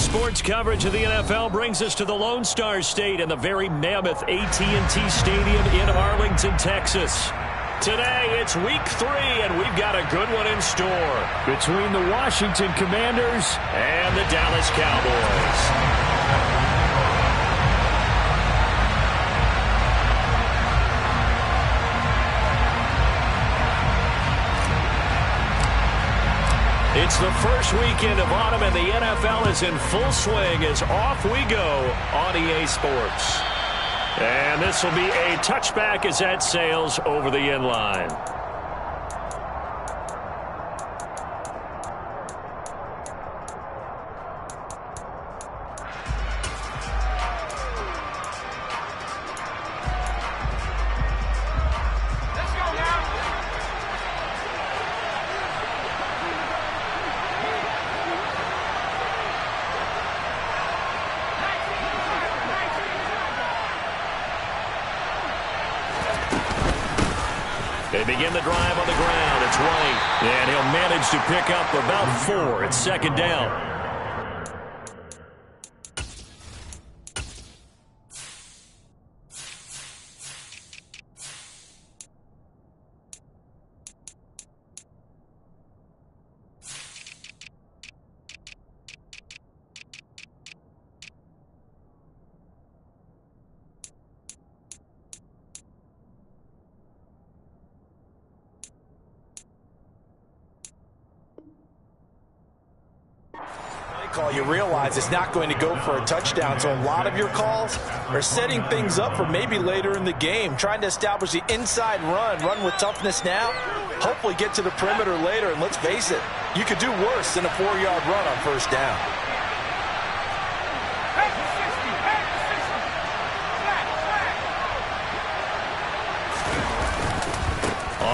Sports coverage of the NFL brings us to the Lone Star State and the very mammoth AT&T Stadium in Arlington, Texas. Today, it's week 3, and we've got a good one in store between the Washington Commanders and the Dallas Cowboys. It's the first weekend of autumn, and the NFL is in full swing as off we go on EA Sports. And this will be a touchback as that sails over the end line. They begin the drive on the ground. It's White, and he'll manage to pick up about 4. It's second down. Call, you realize it's not going to go for a touchdown, so a lot of your calls are setting things up for maybe later in the game, trying to establish the inside run with toughness now, hopefully get to the perimeter later, and let's face it, you could do worse than a 4-yard run on first down.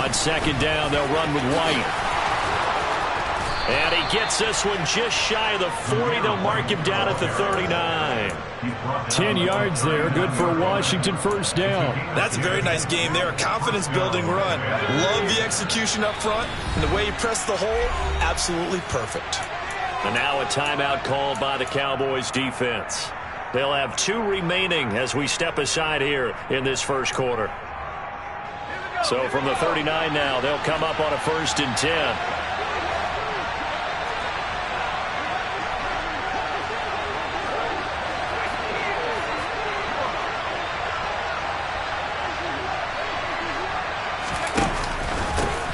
On second down, they'll run with White. And he gets this one just shy of the 40. They'll mark him down at the 39. 10 yards there. Good for a Washington first down. That's a very nice game there. A confidence-building run. Love the execution up front. And the way he pressed the hole, absolutely perfect. And now a timeout called by the Cowboys defense. They'll have 2 remaining as we step aside here in this first quarter. So from the 39 now, they'll come up on a 1st and 10.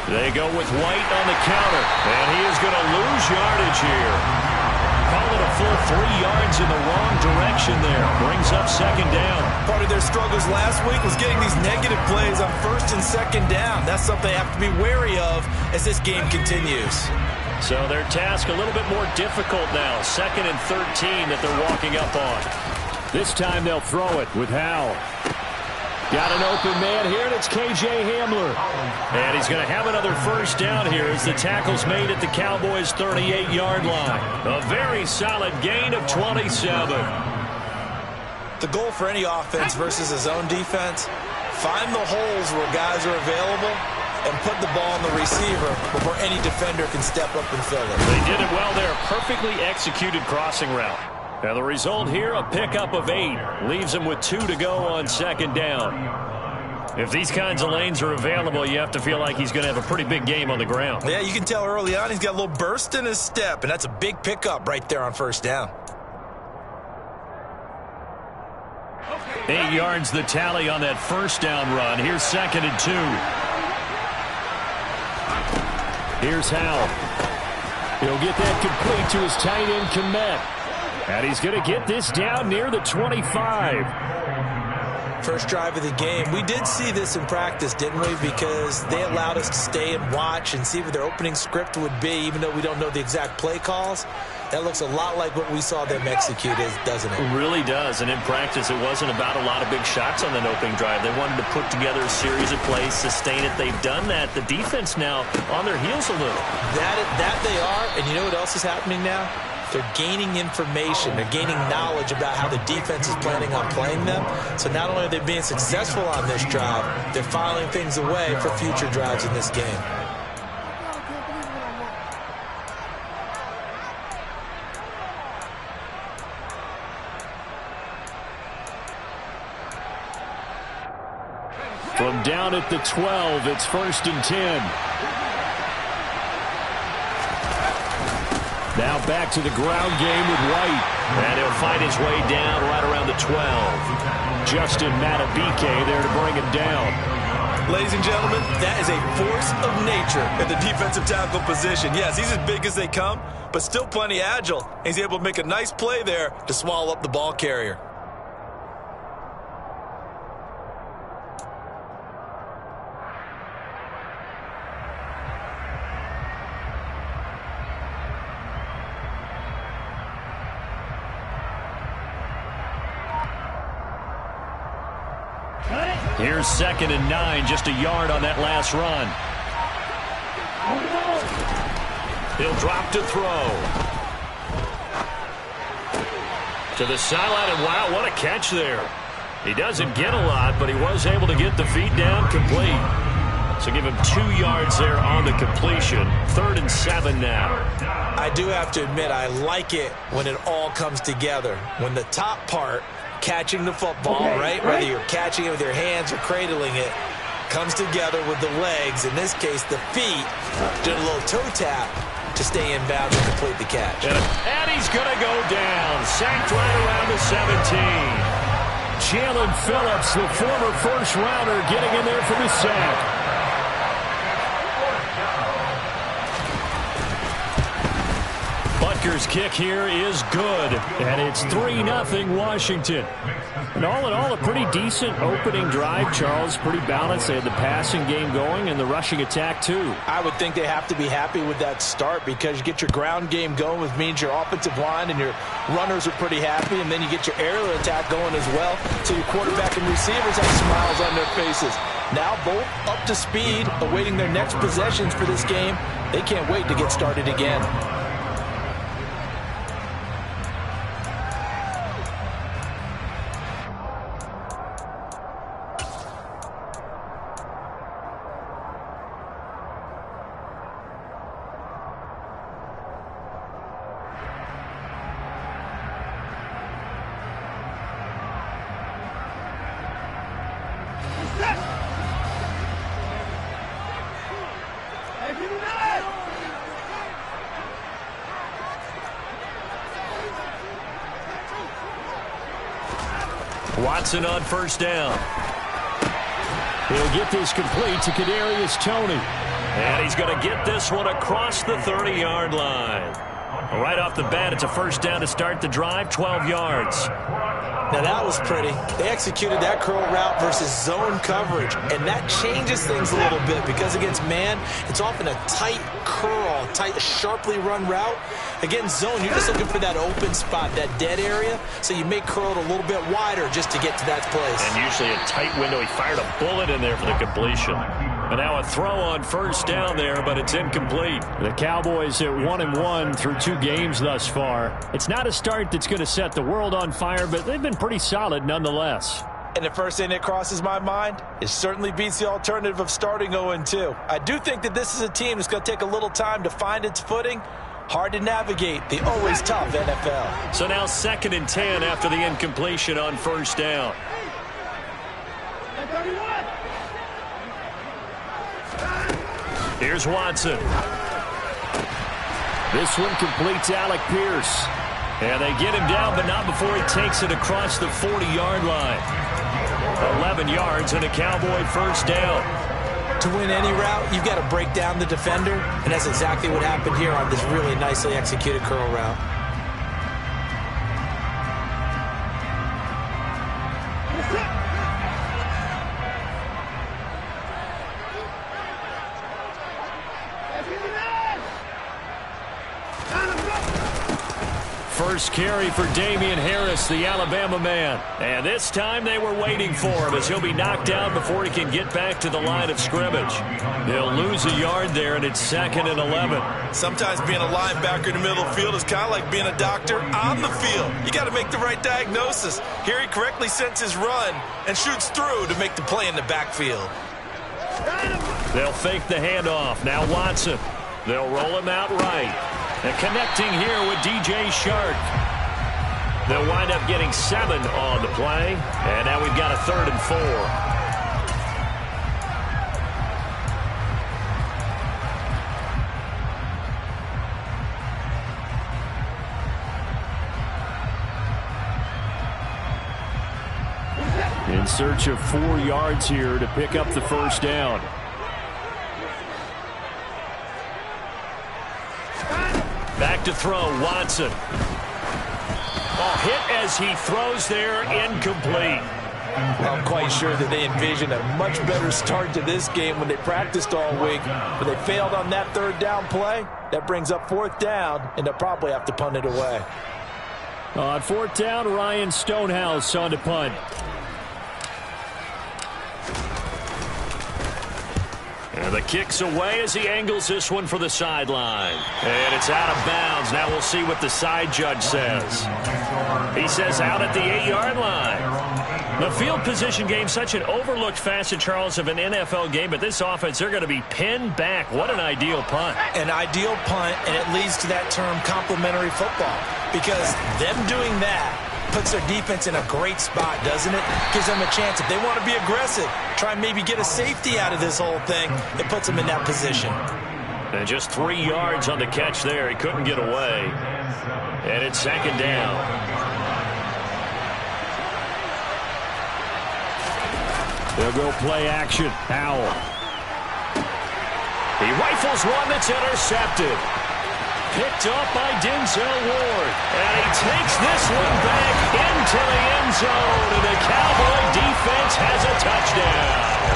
They go with White on the counter, and he is going to lose yardage here. Call it a full 3 yards in the wrong direction there. Brings up second down. Part of their struggles last week was getting these negative plays on 1st and 2nd down. That's something they have to be wary of as this game continues. So their task a little bit more difficult now. 2nd and 13 that they're walking up on. This time they'll throw it with Howell. Got an open man here, and it's K.J. Hamler. And he's going to have another first down here as the tackle's made at the Cowboys' 38-yard line. A very solid gain of 27. The goal for any offense versus a zone defense, find the holes where guys are available and put the ball on the receiver before any defender can step up and fill it. They did it well there. Perfectly executed crossing route. And the result here, a pickup of 8. Leaves him with 2 to go on second down. If these kinds of lanes are available, you have to feel like he's going to have a pretty big game on the ground. Yeah, you can tell early on he's got a little burst in his step, and that's a big pickup right there on first down. 8 yards the tally on that first down run. Here's 2nd and 2. Here's Howell. He'll get that complete to his tight end, Komet. And he's going to get this down near the 25. First drive of the game. We did see this in practice, didn't we? Because they allowed us to stay and watch and see what their opening script would be, even though we don't know the exact play calls. That looks a lot like what we saw them execute, doesn't it? It really does. And in practice, it wasn't about a lot of big shots on that opening drive. They wanted to put together a series of plays, sustain it. They've done that. The defense now on their heels a little. That they are. And you know what else is happening now? They're gaining information. They're gaining knowledge about how the defense is planning on playing them. So not only are they being successful on this drive, they're filing things away for future drives in this game. From down at the 12, it's 1st and 10. Now back to the ground game with White. And he'll find his way down right around the 12. Justin Matabike there to bring him down. Ladies and gentlemen, that is a force of nature at the defensive tackle position. Yes, he's as big as they come, but still plenty agile. He's able to make a nice play there to swallow up the ball carrier. Here's 2nd and 9, just a yard on that last run. He'll drop to throw. To the sideline, and wow, what a catch there. He doesn't get a lot, but he was able to get the feet down complete. So give him 2 yards there on the completion. 3rd and 7 now. I do have to admit, I like it when it all comes together. When the top part, catching the football, right? Whether you're catching it with your hands or cradling it, comes together with the legs. In this case, the feet, doing a little toe tap to stay in bounds and complete the catch. And he's going to go down. Sacked right around the 17. Jalen Phillips, the former first-rounder, getting in there for the sack. Butker's kick here is good, and it's 3-0 Washington. And all in all, a pretty decent opening drive, Charles. Pretty balanced. They had the passing game going and the rushing attack, too. I would think they have to be happy with that start because you get your ground game going, which means your offensive line and your runners are pretty happy, and then you get your aerial attack going as well, so your quarterback and receivers have smiles on their faces. Now both up to speed, awaiting their next possessions for this game. They can't wait to get started again. Watson on 1st down. He'll get this complete to Kadarius Toney. And he's going to get this one across the 30-yard line. Right off the bat, it's a 1st down to start the drive, 12 yards. Now that was pretty. They executed that curl route versus zone coverage, and that changes things a little bit because against man, it's often a tight curl, tight, sharply run route. Against zone, you're just looking for that open spot, that dead area, so you may curl it a little bit wider just to get to that place. And usually a tight window. He fired a bullet in there for the completion. And now a throw on 1st down there, but it's incomplete. The Cowboys at 1-1 through 2 games thus far. It's not a start that's going to set the world on fire, but they've been pretty solid nonetheless. And the first thing that crosses my mind, it certainly beats the alternative of starting 0-2. I do think that this is a team that's going to take a little time to find its footing. Hard to navigate the always tough NFL. So now 2nd and 10 after the incompletion on 1st down. Here's Watson. This one completes Alec Pierce. And they get him down, but not before he takes it across the 40-yard line. 11 yards and a Cowboy 1st down. To win any route, you've got to break down the defender, and that's exactly what happened here on this really nicely executed curl route. First carry for Damian Harris, the Alabama man. And this time they were waiting for him as he'll be knocked down before he can get back to the line of scrimmage. They'll lose a yard there, and it's 2nd and 11. Sometimes being a linebacker in the middle of the field is kind of like being a doctor on the field. You got to make the right diagnosis. Here he correctly sends his run and shoots through to make the play in the backfield. They'll fake the handoff. Now Watson. They'll roll him out right. And connecting here with DJ Shark. They'll wind up getting 7 on the play. And now we've got a 3rd and 4. In search of 4 yards here to pick up the first down. Back to throw, Watson. Hit as he throws there, incomplete. I'm quite sure that they envisioned a much better start to this game when they practiced all week. But they failed on that third down play. That brings up fourth down, and they'll probably have to punt it away. On fourth down, Ryan Stonehouse on to punt. And the kick's away as he angles this one for the sideline. And it's out of bounds. Now we'll see what the side judge says. He says out at the 8-yard line. The field position game, such an overlooked facet, Charles, of an NFL game. But this offense, they're going to be pinned back. What an ideal punt. An ideal punt, and it leads to that term complementary football. Because them doing that puts their defense in a great spot, doesn't it? Gives them a chance. If they want to be aggressive, try and maybe get a safety out of this whole thing, it puts them in that position. And just 3 yards on the catch there. He couldn't get away. And it's second down. They'll go play action. Howell. He rifles one that's intercepted. Picked up by Denzel Ward. And he takes this one back into the end zone. And the Cowboy defense has a touchdown.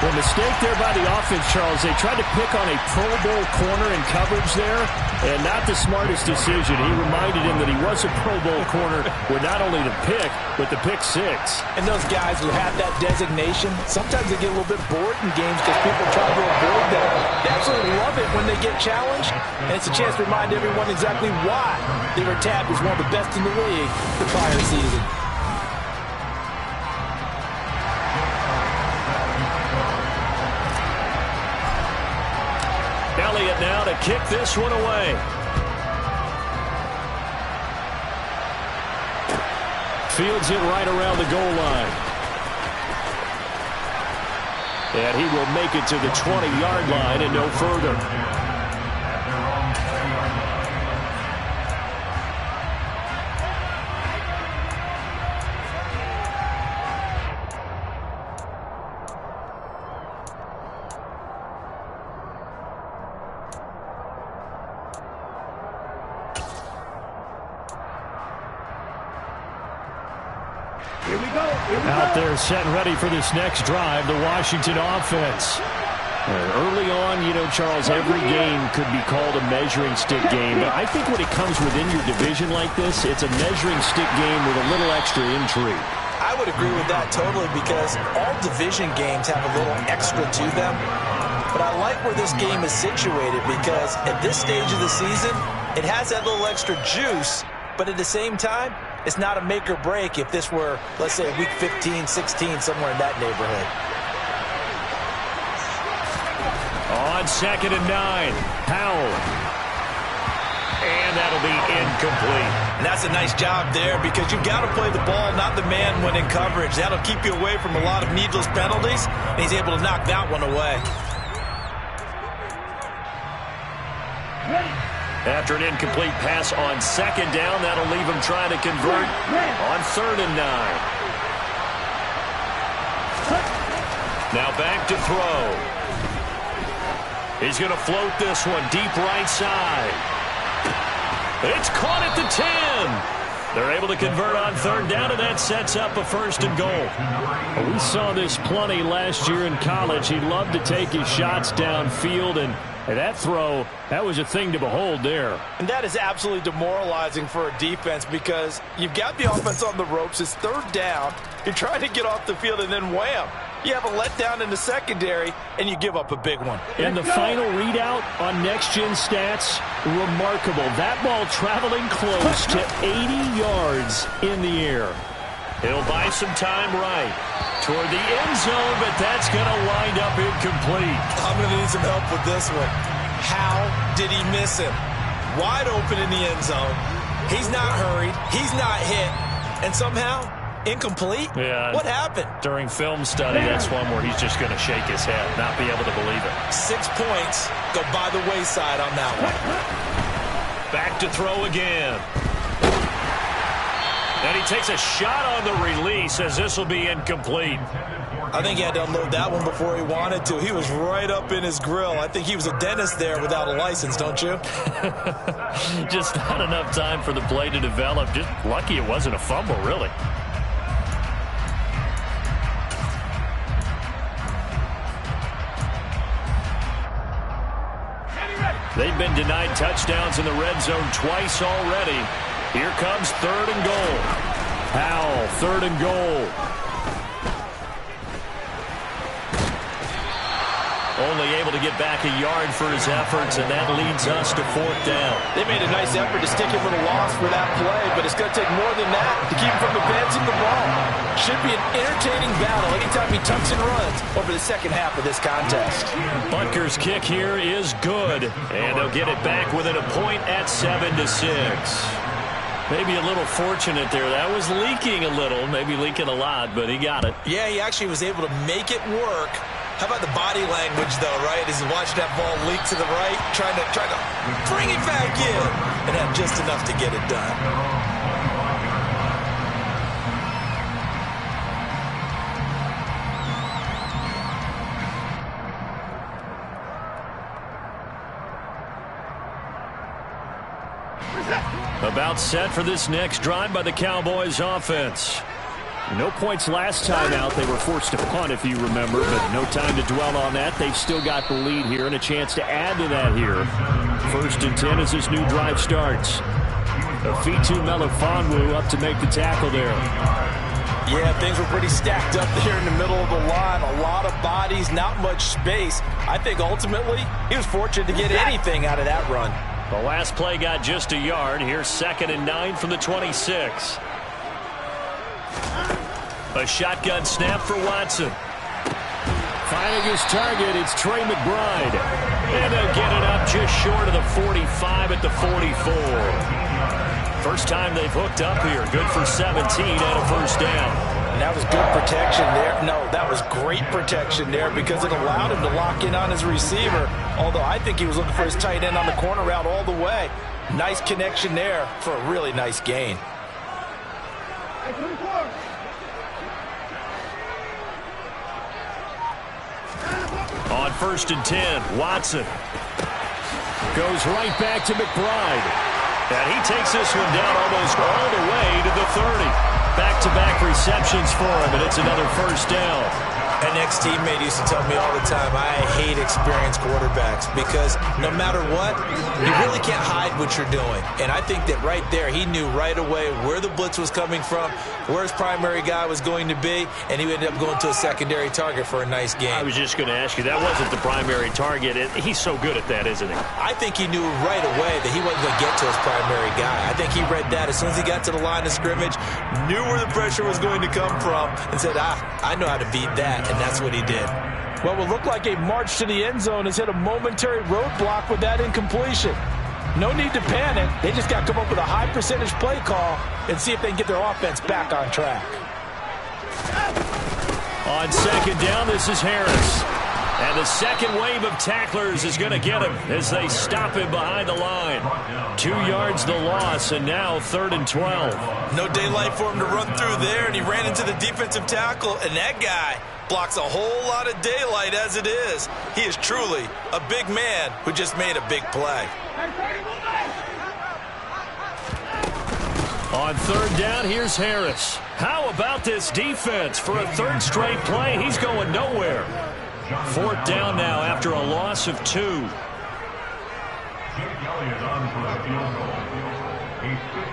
The mistake there by the offense, Charles. They tried to pick on a Pro Bowl corner in coverage there, and not the smartest decision. He reminded him that he was a Pro Bowl corner with not only the pick, but the pick six. And those guys who have that designation, sometimes they get a little bit bored in games because people try to avoid them. They absolutely love it when they get challenged, and it's a chance to remind everyone exactly why they were tabbed as one of the best in the league the prior season. Elliott now to kick this one away. Fields it right around the goal line. And he will make it to the 20-yard line and no further. Out there set and ready for this next drive, the Washington offense. Early on, you know, Charles, every game could be called a measuring stick game. But I think when it comes within your division like this, it's a measuring stick game with a little extra intrigue. I would agree with that totally because all division games have a little extra to them. But I like where this game is situated because at this stage of the season, it has that little extra juice. But at the same time, it's not a make or break if this were, let's say, week 15, 16, somewhere in that neighborhood. On 2nd and 9, Howell. And that'll be incomplete. And that's a nice job there because you've got to play the ball, not the man when in coverage. That'll keep you away from a lot of needless penalties, and he's able to knock that one away. After an incomplete pass on 2nd down, that'll leave him trying to convert on 3rd and 9. Now back to throw. He's going to float this one deep right side. It's caught at the 10. They're able to convert on 3rd down, and that sets up a 1st and goal. We saw this plenty last year in college. He loved to take his shots downfield, and that throw, that was a thing to behold there. And that is absolutely demoralizing for a defense because you've got the offense on the ropes. It's 3rd down. You're trying to get off the field, and then wham. You have a letdown in the secondary, and you give up a big one. And the final readout on next-gen stats, remarkable. That ball traveling close to 80 yards in the air. He'll buy some time right toward the end zone, but that's going to wind up incomplete. I'm going to need some help with this one. How did he miss him? Wide open in the end zone. He's not hurried. He's not hit. And somehow, incomplete? Yeah. What happened? During film study, that's one where he's just going to shake his head, not be able to believe it. 6 points go by the wayside on that one. Back to throw again. And he takes a shot on the release as this will be incomplete. I think he had to unload that one before he wanted to. He was right up in his grill. I think he was a dentist there without a license, don't you? Just not enough time for the play to develop. Just lucky it wasn't a fumble, really. They've been denied touchdowns in the red zone twice already. Here comes 3rd and goal. Powell, 3rd and goal. Only able to get back a yard for his efforts, and that leads us to 4th down. They made a nice effort to stick him with a loss for that play, but it's going to take more than that to keep him from advancing the ball. Should be an entertaining battle anytime he tucks and runs over the second half of this contest. Butker's kick here is good, and they'll get it back within a point at 7-6. Maybe a little fortunate there. That was leaking a little, maybe leaking a lot, but he got it. Yeah, he actually was able to make it work. How about the body language, though, right? As he watched that ball leak to the right, trying to bring it back in, and had just enough to get it done. About set for this next drive by the Cowboys offense. No points last time out. They were forced to punt, if you remember, but no time to dwell on that. They've still got the lead here and a chance to add to that here. 1st and 10 as this new drive starts. Afitu Melifonwu up to make the tackle there. Yeah, things were pretty stacked up there in the middle of the line. A lot of bodies, not much space. I think ultimately he was fortunate to get anything out of that run. The last play got just a yard. Here's 2nd and 9 from the 26. A shotgun snap for Watson. Finding his target, it's Trey McBride. And they'll get it up just short of the 45 at the 44. First time they've hooked up here. Good for 17 and a 1st down. And that was good protection there. No, that was great protection there because it allowed him to lock in on his receiver. Although I think he was looking for his tight end on the corner route all the way. Nice connection there for a really nice gain. On 1st and 10, Watson Goes right back to McBride. And he takes this one down almost all the way to the 30. Back-to-back receptions for him, and it's another 1st down. An ex-teammate used to tell me all the time, I hate experienced quarterbacks because no matter what, you really can't hide what you're doing. And I think that right there, he knew right away where the blitz was coming from, where his primary guy was going to be, and he ended up going to a secondary target for a nice game. I was just going to ask you, that wasn't the primary target. He's so good at that, isn't he? I think he knew right away that he wasn't going to get to his primary guy. I think he read that as soon as he got to the line of scrimmage, knew where the pressure was going to come from, and said, I know how to beat that. And that's what he did. Well, it looked like a march to the end zone has hit a momentary roadblock with that incompletion. No need to panic. They just got to come up with a high percentage play call and see if they can get their offense back on track. On 2nd down, this is Harris. And the second wave of tacklers is going to get him as they stop him behind the line. 2 yards the loss, and now 3rd and 12. No daylight for him to run through there, and he ran into the defensive tackle, and that guy blocks a whole lot of daylight as it is. He is truly a big man who just made a big play. On 3rd down, here's Harris. How about this defense? For a 3rd straight play, he's going nowhere. 4th down now after a loss of 2. Kelly is on for a field goal. A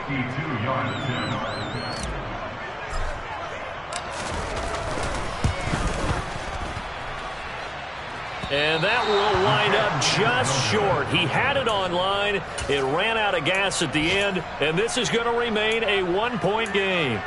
52-yard attempt. And that will wind up just short. He had it on line. It ran out of gas at the end, and this is going to remain a 1-point game.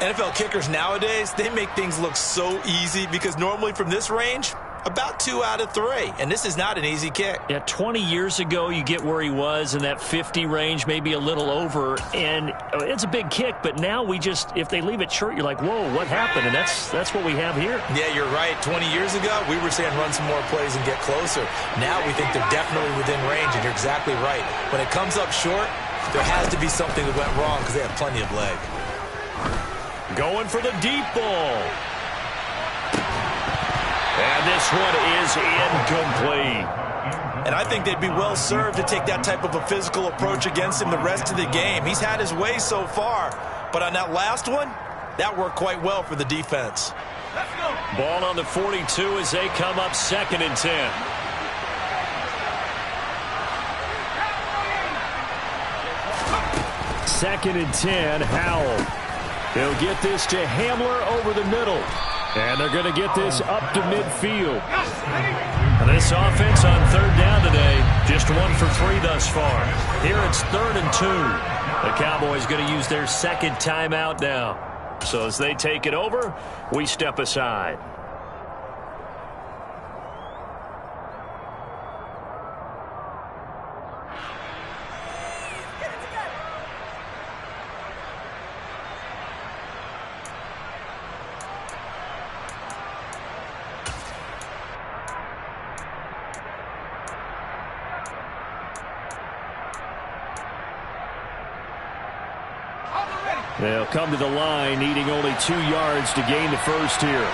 NFL kickers nowadays, they make things look so easy because normally from this range, about 2 out of 3. And this is not an easy kick. Yeah, 20 years ago, you get where he was in that 50 range, maybe a little over. And it's a big kick, but now we just, if they leave it short, you're like, whoa, what happened? And that's what we have here. Yeah, you're right. 20 years ago, we were saying run some more plays and get closer. Now we think they're definitely within range, and you're exactly right. When it comes up short, there has to be something that went wrong because they have plenty of leg. Going for the deep ball. And this one is incomplete. And I think they'd be well served to take that type of a physical approach against him the rest of the game. He's had his way so far, but on that last one, that worked quite well for the defense. Ball on the 42 as they come up 2nd and 10. Second and 10, Howell. He'll get this to Hamler over the middle. And they're going to get this up to midfield. This offense on 3rd down today, just 1 for 3 thus far. Here it's 3rd and 2. The Cowboys going to use their 2nd timeout now. So as they take it over, we step aside. They'll come to the line, needing only 2 yards to gain the first here.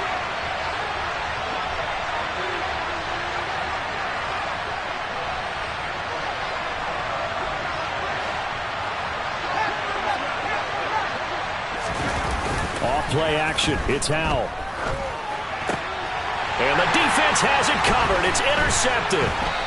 Off play action. It's Howell. And the defense has it covered. It's intercepted.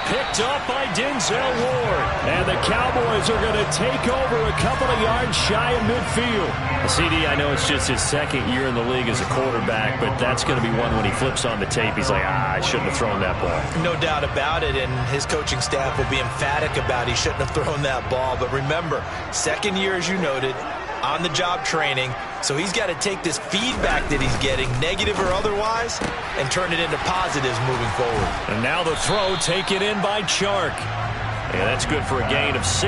Picked up by Denzel Ward. And the Cowboys are going to take over a couple of yards shy of midfield. CD, I know it's just his 2nd year in the league as a quarterback, but that's going to be one when he flips on the tape. He's like, I shouldn't have thrown that ball. No doubt about it, and his coaching staff will be emphatic about he shouldn't have thrown that ball. But remember, 2nd year, as you noted, on-the-job training. So he's got to take this feedback that he's getting, negative or otherwise, and turn it into positives moving forward. And now the throw taken in by Chark. And that's good for a gain of 6,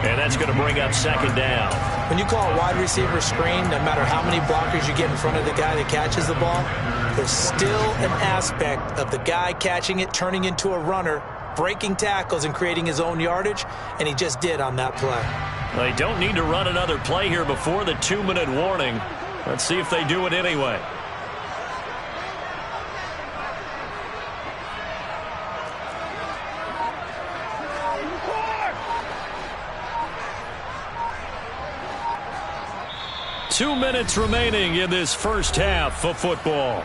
and that's going to bring up 2nd down. When you call a wide receiver screen, no matter how many blockers you get in front of the guy that catches the ball, there's still an aspect of the guy catching it, turning into a runner, breaking tackles and creating his own yardage, and he just did on that play. They don't need to run another play here before the 2-minute warning. Let's see if they do it anyway. Two minutes remaining in this first half of football.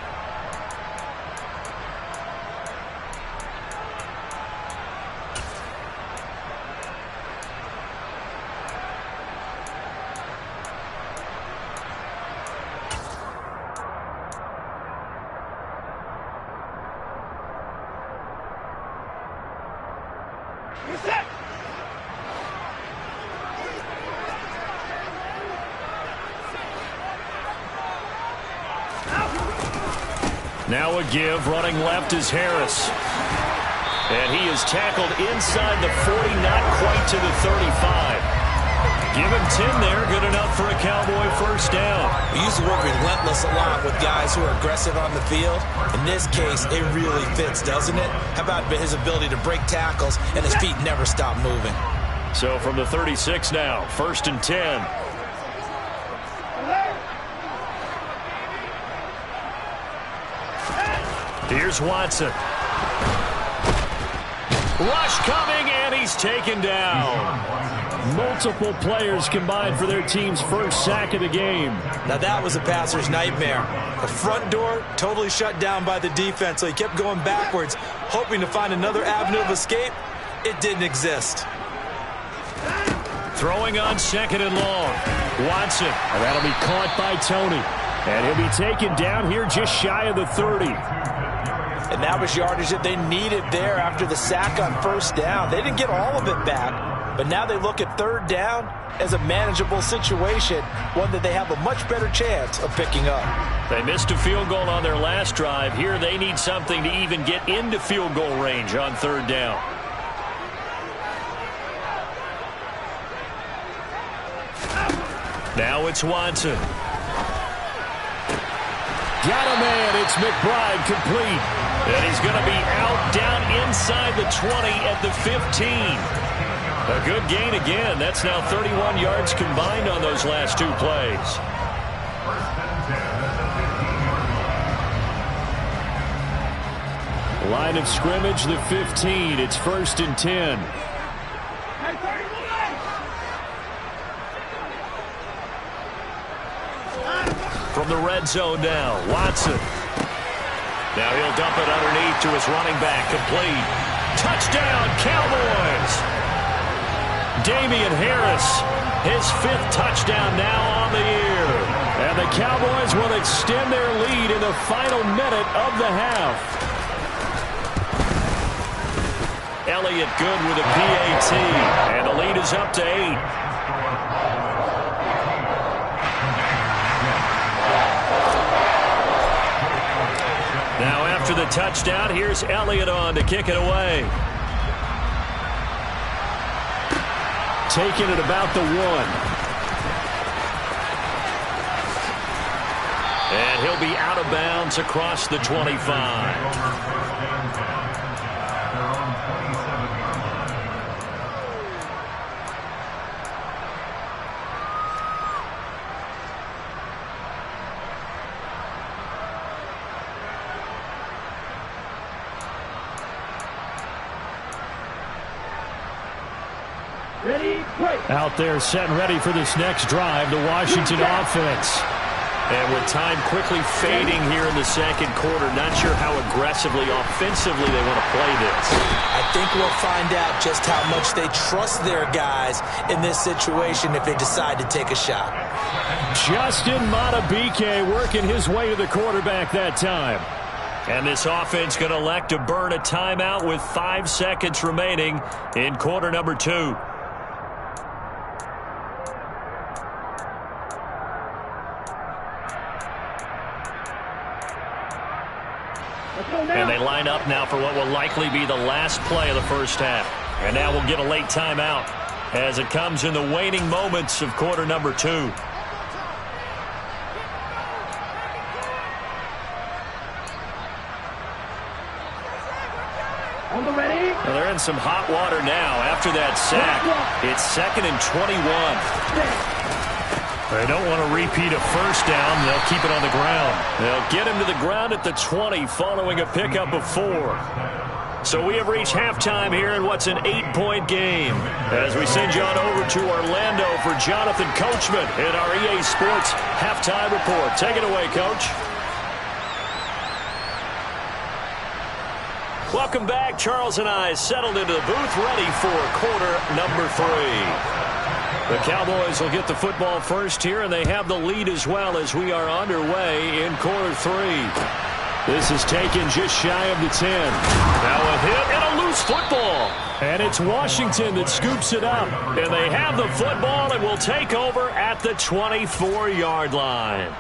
Now a give, running left is Harris. And he is tackled inside the 40, not quite to the 35. Give him 10 there, good enough for a Cowboy first down. We use the word relentless a lot with guys who are aggressive on the field. In this case, it really fits, doesn't it? How about his ability to break tackles and his feet never stop moving? So from the 36 now, 1st and 10. Here's Watson. Rush coming, and he's taken down. Multiple players combined for their team's first sack of the game. Now that was a passer's nightmare. The front door totally shut down by the defense, so he kept going backwards, hoping to find another avenue of escape. It didn't exist. Throwing on 2nd and long. Watson. And that'll be caught by Tony. And he'll be taken down here just shy of the 30. And that was yardage that they needed there after the sack on first down. They didn't get all of it back, but now they look at 3rd down as a manageable situation, one that they have a much better chance of picking up. They missed a field goal on their last drive. Here they need something to even get into field goal range on 3rd down. Now it's Watson. Got a man. It's McBride complete. And he's going to be out down inside the 20 at the 15. A good gain again. That's now 31 yards combined on those last 2 plays. Line of scrimmage, the 15. It's 1st and 10. From the red zone now, Watson. Now he'll dump it underneath to his running back, complete. Touchdown, Cowboys! Damian Harris, his 5th touchdown now on the year. And the Cowboys will extend their lead in the final minute of the half. Elliott good with a PAT, and the lead is up to 8. Now after the touchdown, here's Elliott on to kick it away. Taking it about the 1. And he'll be out of bounds across the 25. Out there set and ready for this next drive, the Washington offense. And with time quickly fading here in the second quarter, not sure how aggressively, offensively they want to play this. I think we'll find out just how much they trust their guys in this situation if they decide to take a shot. Justin Madubuike working his way to the quarterback that time. And this offense going to elect to burn a timeout with 5 seconds remaining in quarter number 2. And they line up now for what will likely be the last play of the first half. And now we'll get a late timeout as it comes in the waning moments of quarter number 2. Well, they're in some hot water now after that sack. It's 2nd and 21. They don't want to repeat a first down. They'll keep it on the ground. They'll get him to the ground at the 20 following a pickup of 4. So we have reached halftime here in what's an 8-point game. As we send you on over to Orlando for Jonathan Coachman in our EA Sports Halftime Report. Take it away, Coach. Welcome back. Charles and I settled into the booth ready for quarter number 3. The Cowboys will get the football first here, and they have the lead as well as we are underway in quarter 3. This is taken just shy of the 10. Now a hit and a loose football. And it's Washington that scoops it up. And they have the football and will take over at the 24-yard line.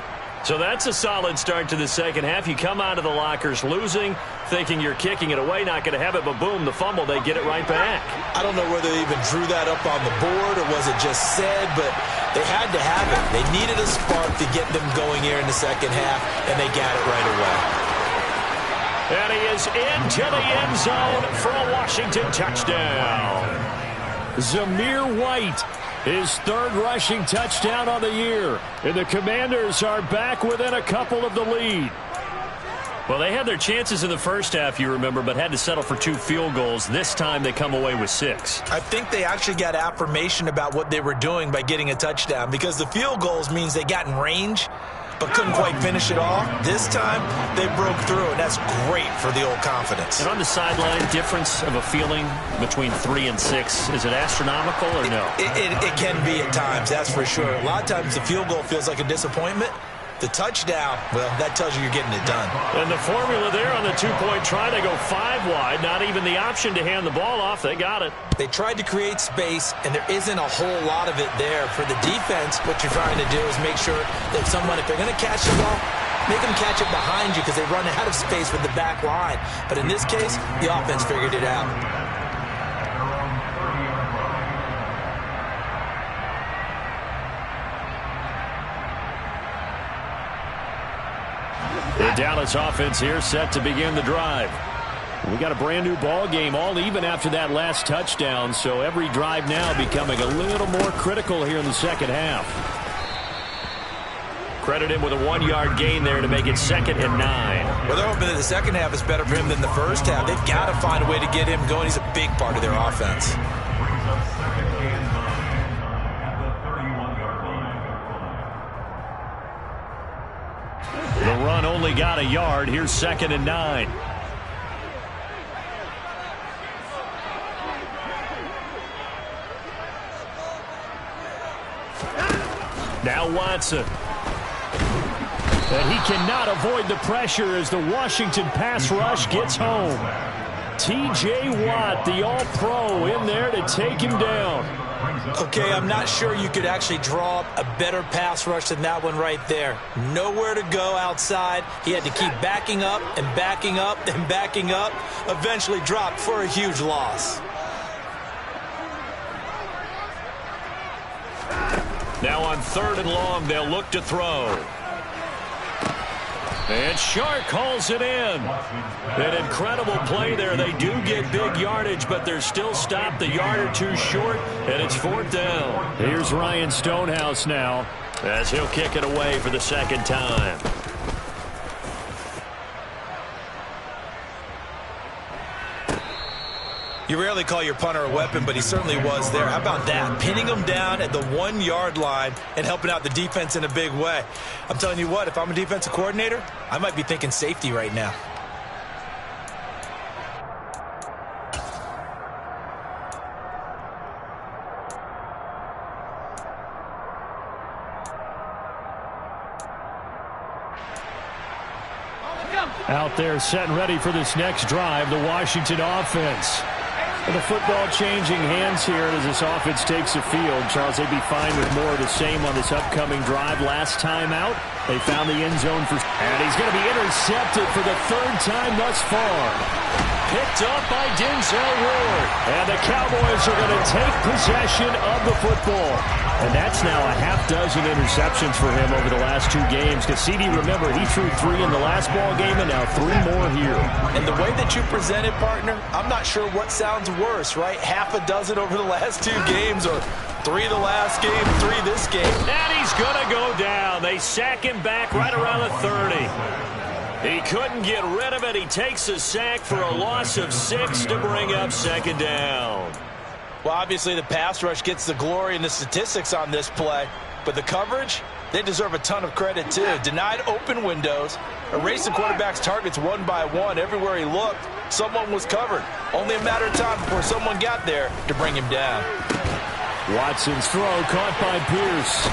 So that's a solid start to the second half. You come out of the lockers losing, thinking you're kicking it away, not going to have it, but boom, the fumble, they get it right back. I don't know whether they even drew that up on the board or was it just said, but they had to have it. They needed a spark to get them going here in the second half, and they got it right away. And he is into the end zone for a Washington touchdown. Zamir White, his 3rd rushing touchdown on the year. And the Commanders are back within a couple of the lead. Well, they had their chances in the first half, you remember, but had to settle for 2 field goals. This time they come away with 6. I think they actually got affirmation about what they were doing by getting a touchdown, because the field goals means they got in range but couldn't quite finish it off. This time they broke through, and that's great for the old confidence. And on the sideline, difference of a feeling between 3 and 6, is it astronomical or no? It can be at times, that's for sure. A lot of times the field goal feels like a disappointment. The touchdown, well, that tells you you're getting it done. And the formula there on the 2-point try, they go 5 wide. Not even the option to hand the ball off. They got it. They tried to create space, and there isn't a whole lot of it there. For the defense, what you're trying to do is make sure that someone, if they're going to catch the ball, make them catch it behind you because they run out of space with the back line. But in this case, the offense figured it out. The Dallas offense here set to begin the drive. We got a brand new ball game, all even after that last touchdown, so every drive now becoming a little more critical here in the second half. Credit him with a 1-yard gain there to make it 2nd and 9. Well, they're hoping that the second half is better for him than the first half. They've got to find a way to get him going. He's a big part of their offense. Brings up 2nd and 9 at the 31-yard line. The run only got a yard. Here's 2nd and 9. Now Watson. And he cannot avoid the pressure as the Washington pass rush gets home. T.J. Watt, the All-Pro, in there to take him down. Okay, I'm not sure you could actually draw up a better pass rush than that one right there. Nowhere to go outside. He had to keep backing up and backing up and backing up. Eventually dropped for a huge loss. Now on 3rd and long, they'll look to throw. And Shark calls it in. An incredible play there. They do get big yardage, but they're still stopped a yard or two short, and it's 4th down. Here's Ryan Stonehouse now as he'll kick it away for the 2nd time. You rarely call your punter a weapon, but he certainly was there. How about that? Pinning him down at the 1-yard line and helping out the defense in a big way. I'm telling you what, if I'm a defensive coordinator, I might be thinking safety right now. Out there set and ready for this next drive, the Washington offense. And the football changing hands here as this offense takes the field. Charles, they'd be fine with more of the same on this upcoming drive. Last time out, they found the end zone for... And he's going to be intercepted for the 3rd time thus far. Picked up by Denzel Ward. And the Cowboys are going to take possession of the football. And that's now a half-dozen interceptions for him over the last 2 games. Because CD, remember, he threw 3 in the last ball game and now 3 more here. And the way that you presented, partner, I'm not sure what sounds worse, right? Half a dozen over the last 2 games or 3 the last game, 3 this game. And he's going to go down. They sack him back right around the 30. He couldn't get rid of it. He takes a sack for a loss of 6 to bring up 2nd down. Well, obviously the pass rush gets the glory and the statistics on this play, but the coverage, they deserve a ton of credit too. Denied open windows, erased the quarterback's targets one by one. Everywhere he looked, someone was covered. Only a matter of time before someone got there to bring him down. Watson's throw caught by Pierce.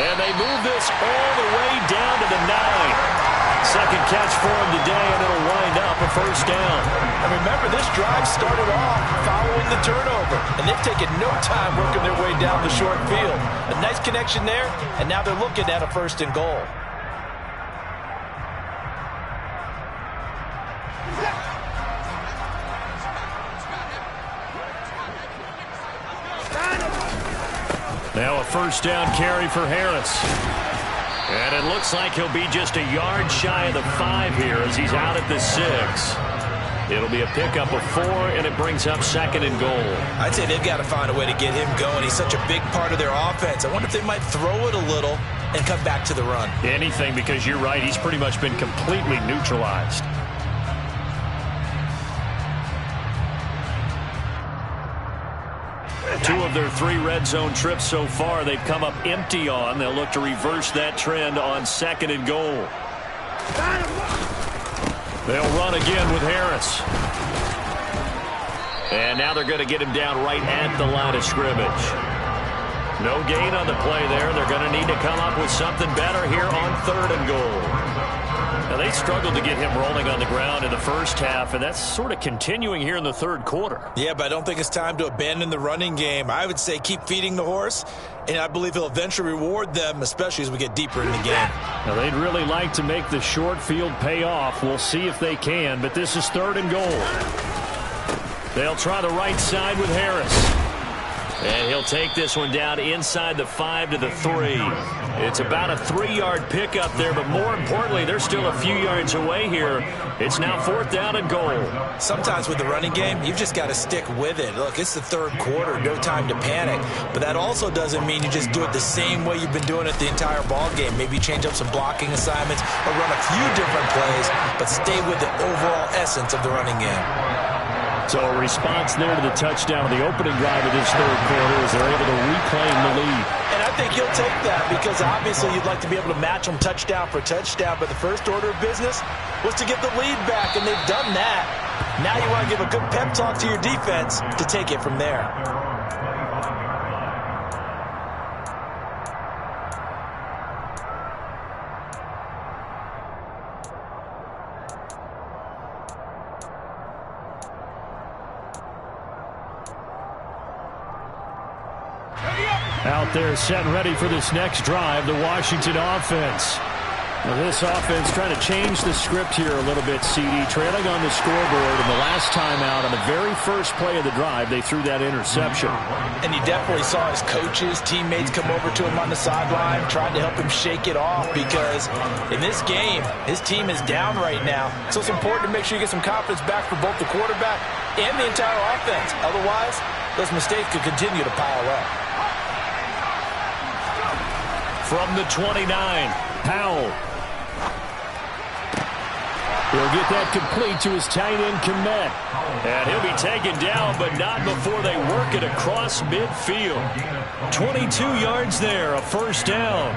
And they move this all the way down to the 9. Second catch for him today, and it'll wind up a 1st down. And remember, this drive started off following the turnover, and they've taken no time working their way down the short field. A nice connection there, and now they're looking at a 1st and goal. Now a 1st down carry for Harris. And it looks like he'll be just a yard shy of the 5 here as he's out at the 6. It'll be a pickup of 4, and it brings up 2nd and goal. I'd say they've got to find a way to get him going. He's such a big part of their offense. I wonder if they might throw it a little and come back to the run. Anything, because you're right, he's pretty much been completely neutralized. Two of their 3 red zone trips so far, they've come up empty on. They'll look to reverse that trend on 2nd and goal. They'll run again with Harris. And now they're going to get him down right at the line of scrimmage. No gain on the play there. They're going to need to come up with something better here on 3rd and goal. Now, they struggled to get him rolling on the ground in the first half, and that's sort of continuing here in the 3rd quarter. Yeah, but I don't think it's time to abandon the running game. I would say keep feeding the horse, and I believe he'll eventually reward them, especially as we get deeper in the game. Now, they'd really like to make the short field pay off. We'll see if they can, but this is 3rd and goal. They'll try the right side with Harris. And he'll take this one down inside the 5 to the 3. It's about a 3-yard pickup there, but more importantly, they're still a few yards away here. It's now 4th down and goal. Sometimes with the running game, you've just got to stick with it. Look, it's the third quarter, no time to panic. But that also doesn't mean you just do it the same way you've been doing it the entire ball game. Maybe change up some blocking assignments or run a few different plays, but stay with the overall essence of the running game. So a response there to the touchdown of the opening drive of this third quarter as they're able to reclaim the lead. And I think you'll take that because obviously you'd like to be able to match them touchdown for touchdown, but the first order of business was to get the lead back, and they've done that. Now you want to give a good pep talk to your defense to take it from there. Out there set and ready for this next drive, the Washington offense. Now this offense trying to change the script here a little bit, CD. Trailing on the scoreboard, and the last time out on the very first play of the drive, they threw that interception. And you definitely saw his coaches, teammates come over to him on the sideline, tried to help him shake it off because in this game, his team is down right now. So it's important to make sure you get some confidence back for both the quarterback and the entire offense. Otherwise, those mistakes could continue to pile up. From the 29, Powell. He'll get that complete to his tight end, Komet. And he'll be taken down, but not before they work it across midfield. 22 yards there, a first down.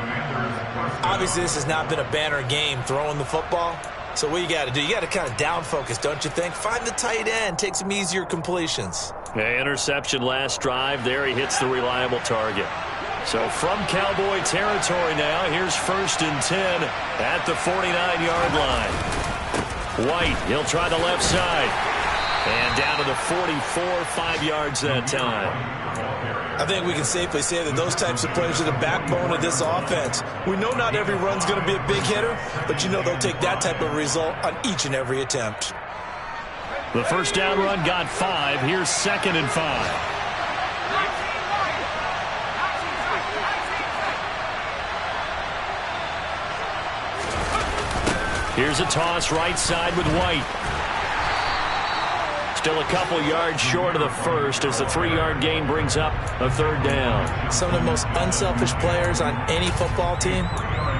Obviously, this has not been a banner game throwing the football. So what you got to do, you got to kind of down focus, don't you think? Find the tight end, take some easier completions. Yeah, interception last drive. There he hits the reliable target. So from Cowboy territory now, here's 1st and 10 at the 49-yard line. White, he'll try the left side. And down to the 44, 5 yards that time. I think we can safely say that those types of players are the backbone of this offense. We know not every run's going to be a big hitter, but you know they'll take that type of result on each and every attempt. The first down run got 5. Here's 2nd and 5. Here's a toss right side with White. Still a couple yards short of the first as the 3-yard gain brings up a 3rd down. Some of the most unselfish players on any football team,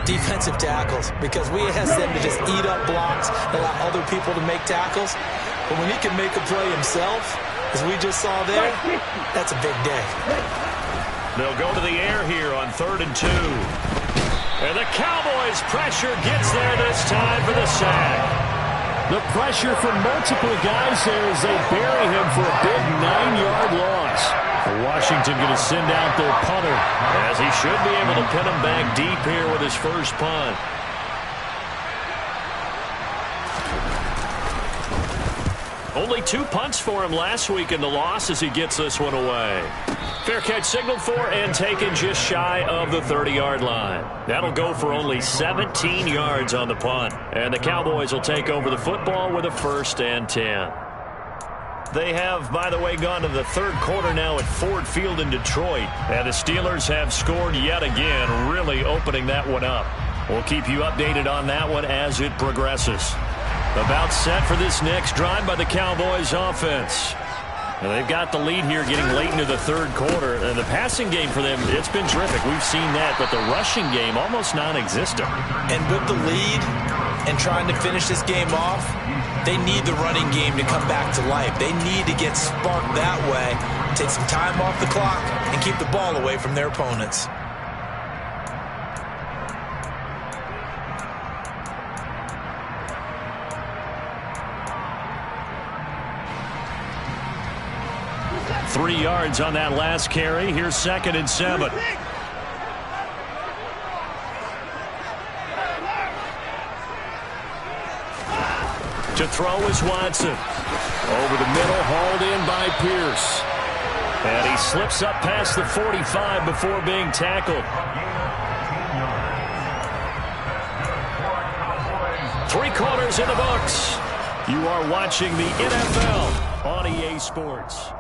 defensive tackles, because we ask them to just eat up blocks, allow other people to make tackles. But when he can make a play himself, as we just saw there, that's a big day. They'll go to the air here on 3rd and 2. And the Cowboys' pressure gets there this time for the sack. The pressure from multiple guys there as they bury him for a big 9-yard loss. Washington going to send out their punter, as he should be able to pin him back deep here with his first punt. Only 2 punts for him last week in the loss as he gets this one away. Fair catch signaled for and taken just shy of the 30-yard line. That'll go for only 17 yards on the punt. And the Cowboys will take over the football with a 1st and 10. They have, by the way, gone to the 3rd quarter now at Ford Field in Detroit. And the Steelers have scored yet again, really opening that one up. We'll keep you updated on that one as it progresses. About set for this next drive by the Cowboys offense. And they've got the lead here getting late into the 3rd quarter. And the passing game for them, it's been terrific. We've seen that, but the rushing game almost non-existent. And with the lead and trying to finish this game off, they need the running game to come back to life. They need to get sparked that way, take some time off the clock, and keep the ball away from their opponents. Three yards on that last carry. Here's 2nd and 7. To throw is Watson. Over the middle, hauled in by Pierce. And he slips up past the 45 before being tackled. 3 quarters in the books. You are watching the NFL on EA Sports.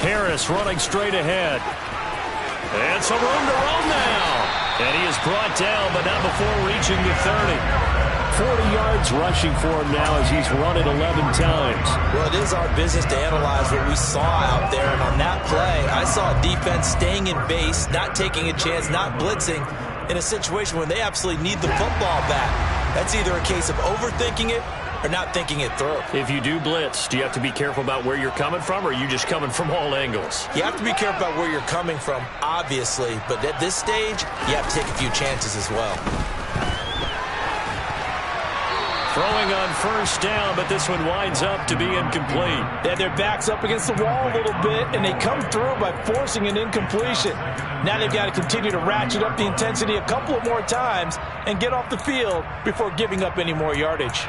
Harris running straight ahead. And some room to run now. And he is brought down, but not before reaching the 30. 40 yards rushing for him now as he's run it 11 times. Well, it is our business to analyze what we saw out there. And on that play, I saw a defense staying in base, not taking a chance, not blitzing in a situation where they absolutely need the football back. That's either a case of overthinking it or not thinking it through. If you do blitz, do you have to be careful about where you're coming from, or are you just coming from all angles? You have to be careful about where you're coming from, obviously. But at this stage, you have to take a few chances as well. Throwing on first down, but this one winds up to be incomplete. Yeah, their back's up against the wall a little bit, and they come through by forcing an incompletion. Now they've got to continue to ratchet up the intensity a couple of more times and get off the field before giving up any more yardage.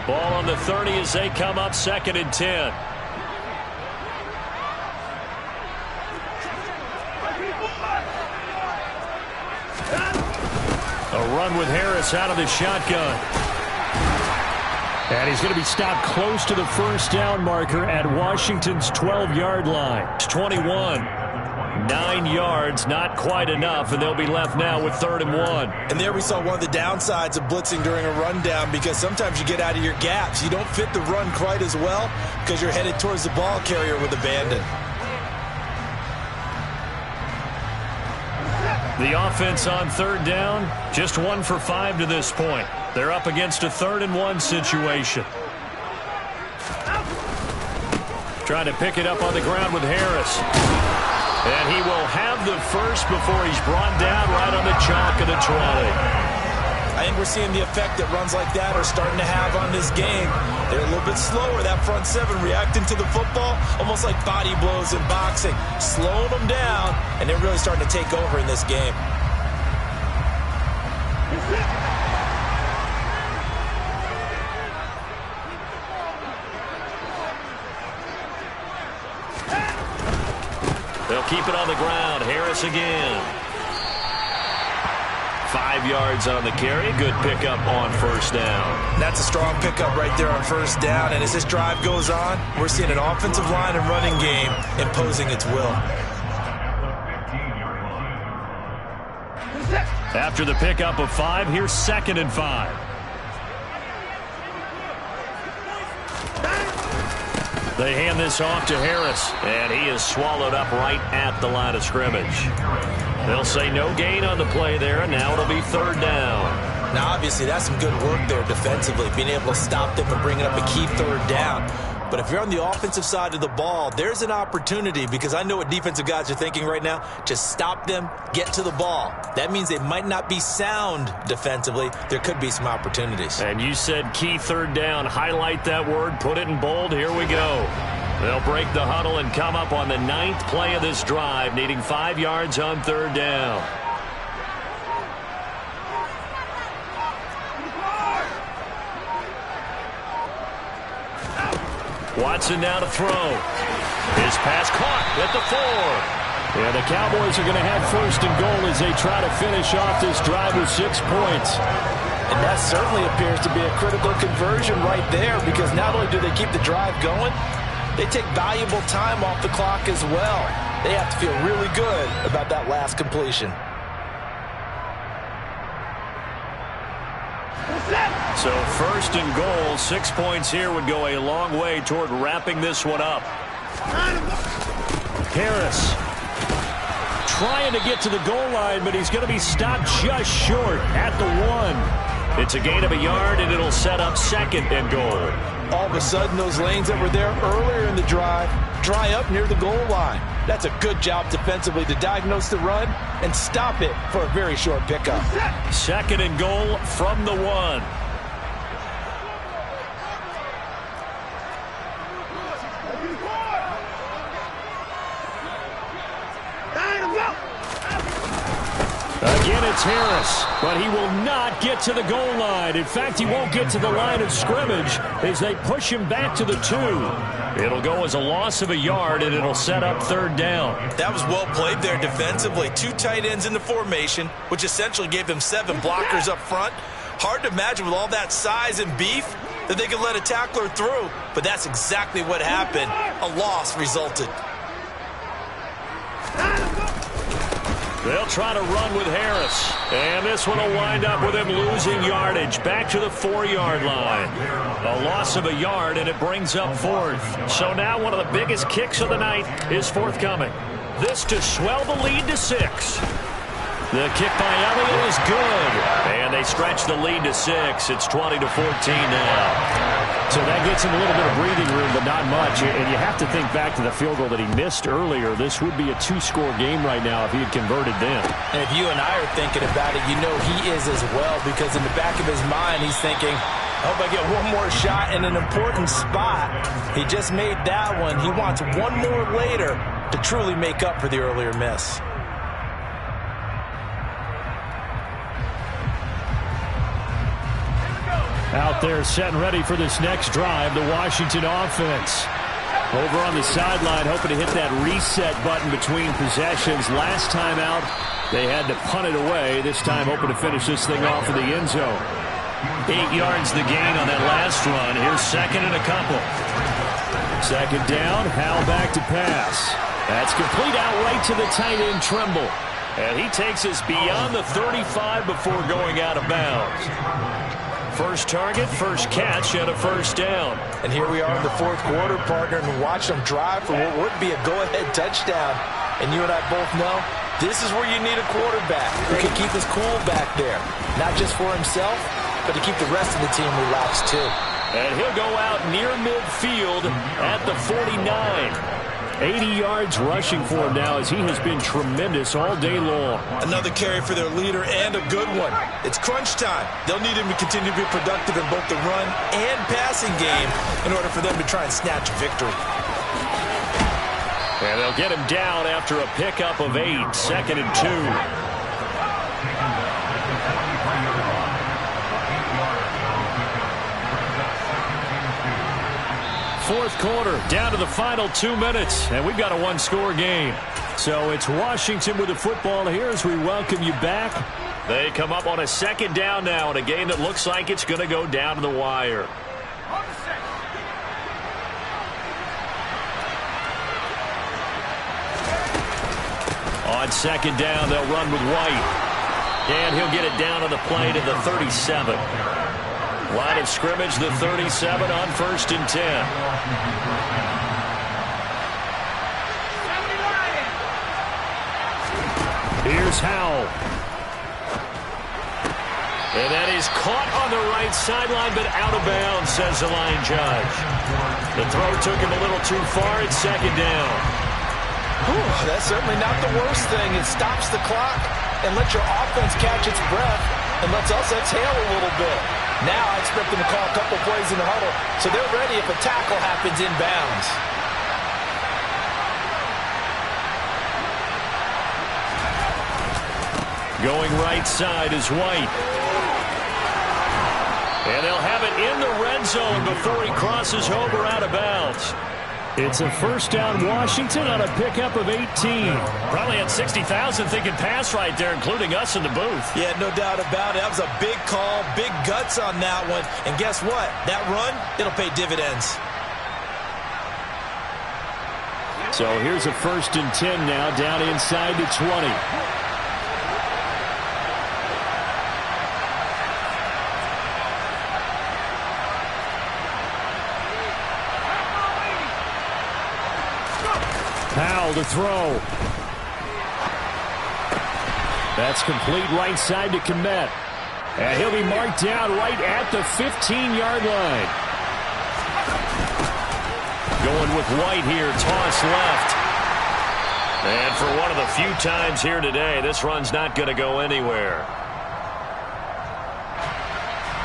Ball on the 30 as they come up 2nd and 10. A run with Harris out of the shotgun. And he's going to be stopped close to the first down marker at Washington's 12-yard line. It's 21. 9 yards, not quite enough, and they'll be left now with 3rd and 1. And there we saw one of the downsides of blitzing during a rundown, because sometimes you get out of your gaps. You don't fit the run quite as well because you're headed towards the ball carrier with abandon. The offense on 3rd down, just 1 for 5 to this point. They're up against a 3rd and 1 situation. Trying to pick it up on the ground with Harris. And he will have the first before he's brought down right on the chalk of the 20. I think we're seeing the effect that runs like that are starting to have on this game. They're a little bit slower, that front seven, reacting to the football, almost like body blows in boxing, slowing them down, and they're really starting to take over in this game. They'll keep it on the ground. Harris again. 5 yards on the carry. Good pickup on first down. That's a strong pickup right there on first down. And as this drive goes on, we're seeing an offensive line and running game imposing its will. After the pickup of 5, here's 2nd and 5. They hand this off to Harris, and he is swallowed up right at the line of scrimmage. They'll say no gain on the play there, and now it'll be 3rd down. Now, obviously, that's some good work there defensively, being able to stop them and bringing up a key 3rd down. But if you're on the offensive side of the ball, there's an opportunity, because I know what defensive guys are thinking right now. Just stop them, get to the ball. That means they might not be sound defensively. There could be some opportunities. And you said key 3rd down. Highlight that word, put it in bold. Here we go. They'll break the huddle and come up on the 9th play of this drive, needing 5 yards on 3rd down. Watson now to throw. His pass caught at the 4. Yeah, the Cowboys are going to have 1st and goal as they try to finish off this drive with 6 points. And that certainly appears to be a critical conversion right there, because not only do they keep the drive going, they take valuable time off the clock as well. They have to feel really good about that last completion. So 1st and goal, 6 points here would go a long way toward wrapping this one up. Harris trying to get to the goal line, but he's going to be stopped just short at the 1. It's a gain of a yard, and it'll set up 2nd and goal. All of a sudden, those lanes that were there earlier in the drive dry up near the goal line. That's a good job defensively to diagnose the run and stop it for a very short pickup. 2nd and goal from the 1. Again, it's Harris, but he will not get to the goal line. In fact, he won't get to the line of scrimmage as they push him back to the 2. It'll go as a loss of a yard, and it'll set up 3rd down. That was well played there defensively. 2 tight ends in the formation, which essentially gave them 7 blockers up front. Hard to imagine with all that size and beef that they could let a tackler through, but that's exactly what happened. A loss resulted. They'll try to run with Harris. And this one will wind up with him losing yardage. Back to the 4-yard line. A loss of a yard, and it brings up 4th. So now one of the biggest kicks of the night is forthcoming. This to swell the lead to 6. The kick by Elliott is good. And they stretch the lead to 6. It's 20-14 now. So that gets him a little bit of breathing room, but not much. And you have to think back to the field goal that he missed earlier. This would be a 2-score game right now if he had converted then. And if you and I are thinking about it, you know he is as well, because in the back of his mind, he's thinking, I hope I get one more shot in an important spot. He just made that one. He wants one more later to truly make up for the earlier miss. Out there set and ready for this next drive, the Washington offense. Over on the sideline, hoping to hit that reset button between possessions. Last time out, they had to punt it away. This time, hoping to finish this thing off in the end zone. 8 yards the gain on that last run. Here's second and a couple. Second down, Howell back to pass. That's complete out right to the tight end, Tremble. And he takes us beyond the 35 before going out of bounds. First target, first catch, and a first down. And here we are in the 4th quarter, partner, and watch them drive for what would be a go-ahead touchdown. And you and I both know this is where you need a quarterback who can keep his cool back there. Not just for himself, but to keep the rest of the team relaxed too. And he'll go out near midfield at the 49. 80 yards rushing for him now, as he has been tremendous all day long. Another carry for their leader, and a good one. It's crunch time. They'll need him to continue to be productive in both the run and passing game in order for them to try and snatch a victory. And they'll get him down after a pickup of 8. Second and 2. Fourth quarter, down to the final 2 minutes, and we've got a 1-score game. So it's Washington with the football here as we welcome you back. They come up on a second down now in a game that looks like it's going to go down to the wire. On second down, they'll run with White. And he'll get it down on the play to the 37. Line of scrimmage, the 37 on 1st and 10. Here's Howell. And that is caught on the right sideline, but out of bounds, says the line judge. The throw took him a little too far. It's second down. Whew, that's certainly not the worst thing. It stops the clock and lets your offense catch its breath and lets us exhale a little bit. Now I expect them to call a couple plays in the huddle, so they're ready if a tackle happens inbounds. Going right side is White. And they'll have it in the red zone before he crosses over out of bounds. It's a first down, Washington, on a pickup of 18. Probably had 60,000 thinking pass right there, including us in the booth. Yeah, no doubt about it. That was a big call, big guts on that one. And guess what? That run, it'll pay dividends. So here's a 1st and 10 now, down inside the 20. Howell to throw. That's complete right side to Kmet. And he'll be marked down right at the 15-yard line. Going with White here, toss left. And for one of the few times here today, this run's not going to go anywhere.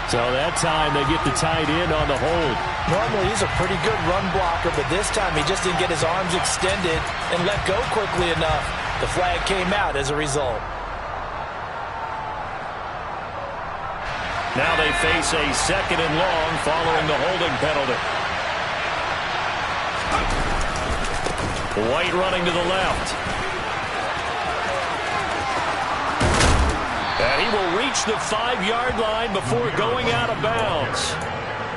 So that time they get the tight end on the hold. Normally he's a pretty good run blocker, but this time he just didn't get his arms extended and let go quickly enough. The flag came out as a result. Now they face a second and long following the holding penalty. White running to the left. And he will reach the 5-yard line before going out of bounds.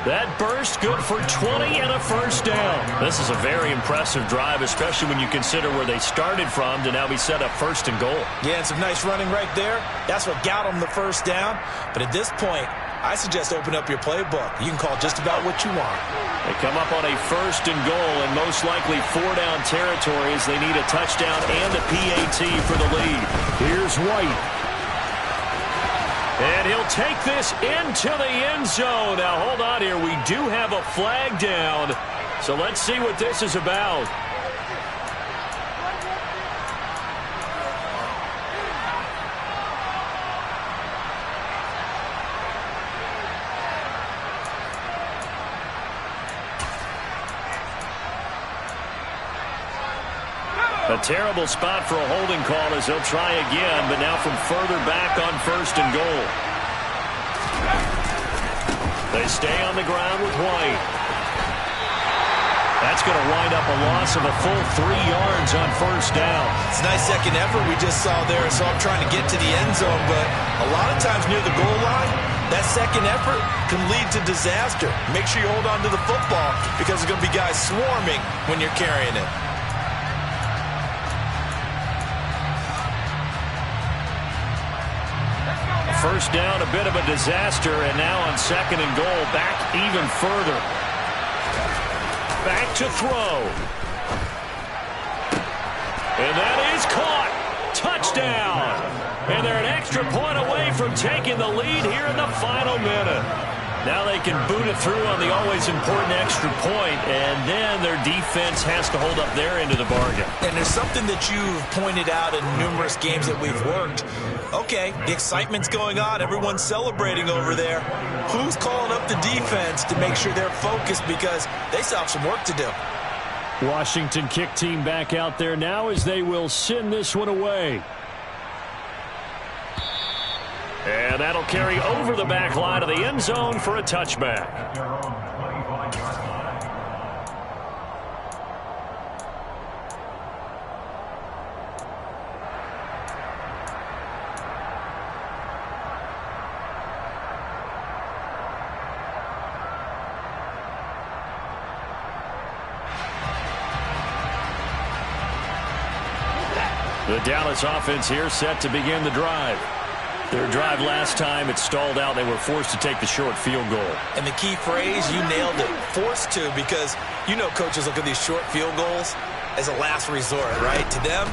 That burst good for 20 and a first down. This is a very impressive drive, especially when you consider where they started from to now be set up first and goal. Yeah, and some nice running right there. That's what got them the first down. But at this point, I suggest open up your playbook. You can call just about what you want. They come up on a first and goal and most likely 4-down territory as they need a touchdown and a PAT for the lead. Here's White. And he'll take this into the end zone. Now, hold on here. We do have a flag down. So let's see what this is about. A terrible spot for a holding call as he'll try again, but now from further back on first and goal. They stay on the ground with White. That's going to wind up a loss of a full 3 yards on first down. It's a nice second effort we just saw there. So I'm trying to get to the end zone, but a lot of times near the goal line, that second effort can lead to disaster. Make sure you hold on to the football because there's going to be guys swarming when you're carrying it. First down, a bit of a disaster, and now on second and goal, back even further. Back to throw. And that is caught. Touchdown. And they're an extra point away from taking the lead here in the final minute. Now they can boot it through on the always important extra point, and then their defense has to hold up their end of the bargain. And there's something that you've pointed out in numerous games that we've worked. Okay, the excitement's going on. Everyone's celebrating over there. Who's calling up the defense to make sure they're focused because they still have some work to do? Washington kick team back out there now as they will send this one away. And that'll carry over the back line of the end zone for a touchback. The Dallas offense here set to begin the drive. Their drive last time, it stalled out. They were forced to take the short field goal. And the key phrase, you nailed it, forced to, because you know coaches look at these short field goals as a last resort, right? To them,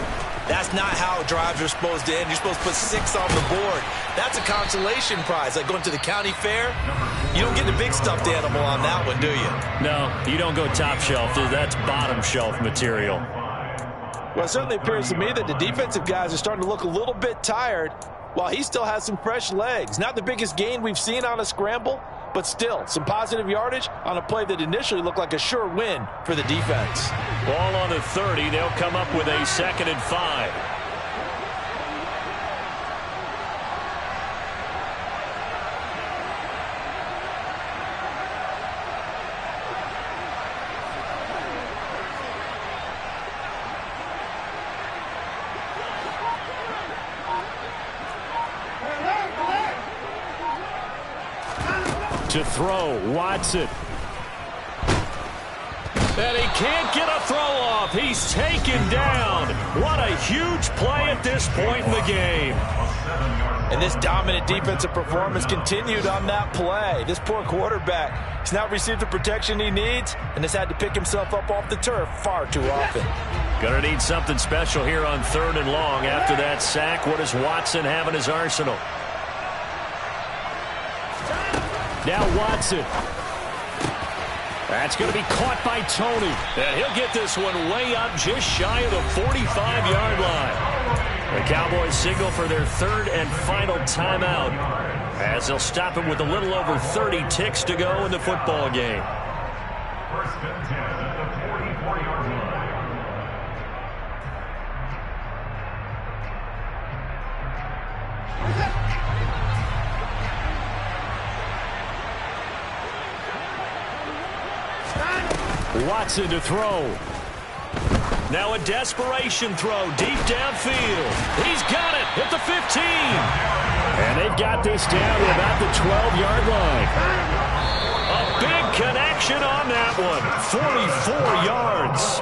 that's not how drives are supposed to end. You're supposed to put 6 on the board. That's a consolation prize, like going to the county fair. You don't get the big stuffed animal on that one, do you? No, you don't go top shelf. That's bottom shelf material. Well, it certainly appears to me that the defensive guys are starting to look a little bit tired while he still has some fresh legs. Not the biggest gain we've seen on a scramble, but still some positive yardage on a play that initially looked like a sure win for the defense. Ball on the 30. They'll come up with a 2nd and 5. To throw, Watson. And he can't get a throw off. He's taken down. What a huge play at this point in the game. And this dominant defensive performance continued on that play. This poor quarterback has not received the protection he needs and has had to pick himself up off the turf far too often. Gonna need something special here on 3rd and long. After that sack, what does Watson have in his arsenal? Now Watson. That's going to be caught by Tony. And he'll get this one way up just shy of the 45-yard line. The Cowboys signal for their 3rd and final timeout as they'll stop it with a little over 30 ticks to go in the football game. First and 10 at the 44-yard line. Watson to throw. Now a desperation throw deep downfield. He's got it at the 15. And they've got this down to about the 12-yard line. A big reception on that one. 44 yards.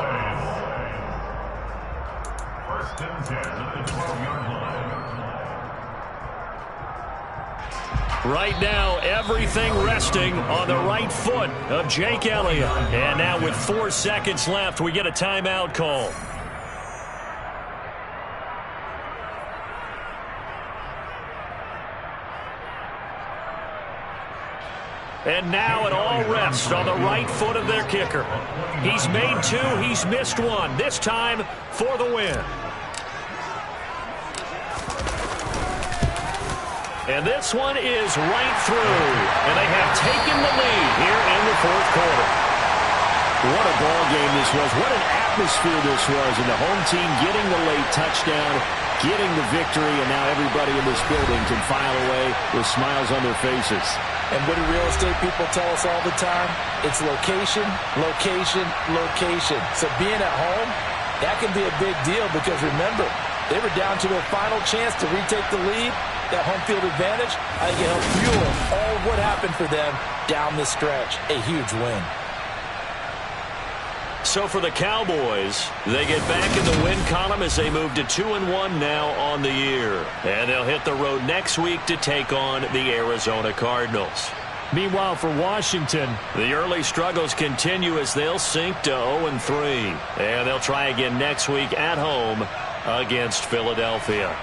First and 10 at the 12-yard line. Right now, everything resting on the right foot of Jake Elliott. And now with 4 seconds left, we get a timeout call. And now it all rests on the right foot of their kicker. He's made 2, he's missed 1. This time for the win. And this one is right through. And they have taken the lead here in the 4th quarter. What a ball game this was. What an atmosphere this was. And the home team getting the late touchdown, getting the victory, and now everybody in this building can file away with smiles on their faces. And what do real estate people tell us all the time? It's location, location, location. So being at home, that can be a big deal because remember, they were down to their final chance to retake the lead. That home field advantage, I think it helped fuel all of what happened for them down the stretch. A huge win. So for the Cowboys, they get back in the win column as they move to 2-1 now on the year. And they'll hit the road next week to take on the Arizona Cardinals. Meanwhile, for Washington, the early struggles continue as they'll sink to 0-3. And they'll try again next week at home against Philadelphia.